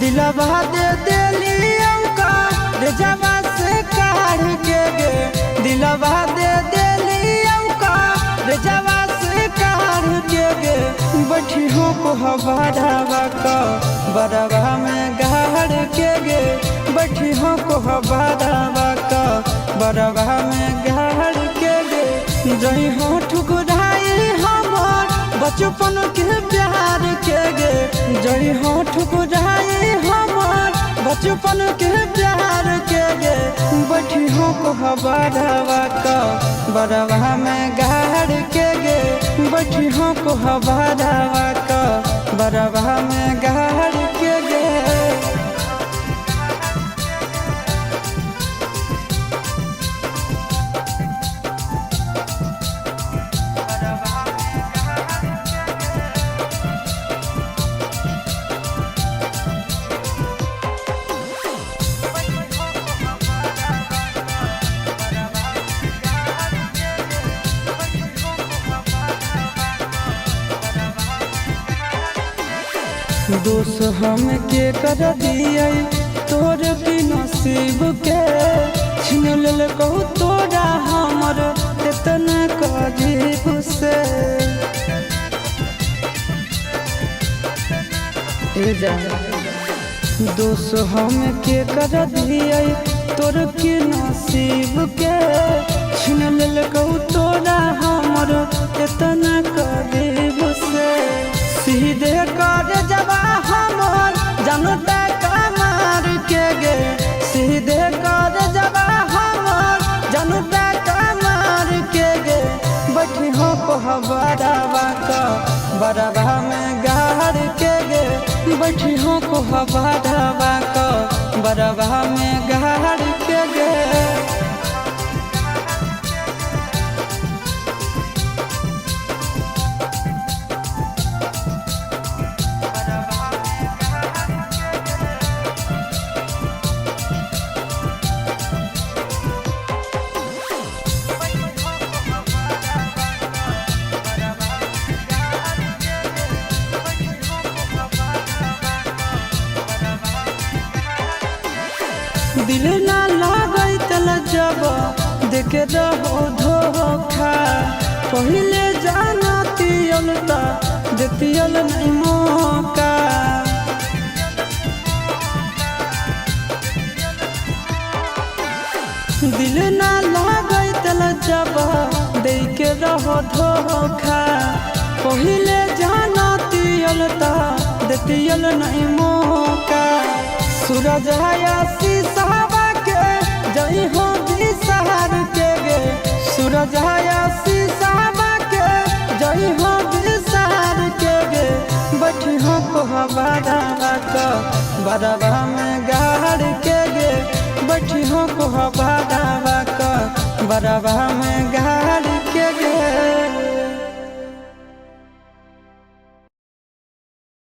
दिलवा दे दिलियों का रे जवा से काढ़ के गे दिलवा दे दिलियों का रे जवा से काढ़ के गे बैठी हो को हवादावा का बरवा में गाड़ के गे बैठी हो को हवादावा का बरवा में गाड़ के गे जही हो ठुकराई हमार बचपन के प्यार के गे जही हो ठुकराई हमार बचपन के प्यार के गे बैठी हो को हवादावा का बरवा में गाड़ के गे बैठी हो को हवादावा का बरवा में गाड़ के गे। दोष हम के कर दिए तोर की नसीब के छीन लेल कहू तोरा हमर इतना करीब से दोष हम के कर दिए तोर की नसीब के छीन लेल कहू तोरा हमर इतना करीब से सीधे कर जबा हमर जनता कमार के गे सीधे कर जबा हमर जनता कमार के गे बैठी हो को हवादावा का बरवा में गाड़ के गे बैठी हो को हवादावा का बरवा में गाड़ के गे। दिल ना लागई तल जब देख रहो धोखा पहले जाना तियलता देतियल नहीं मौका दिल ना लागई तल जब देख रहो धोखा पहले जाना तियलता देतियल नहीं मौका सूरज हयासी साहबा के जई हो बिसहार के गे सूरज हयासी साहबा के जई हो बिसहार के गे बैठी हो को हवादावा का बरवा में गाड़ के गे बैठी हो को हवादावा का बरवा में गाड़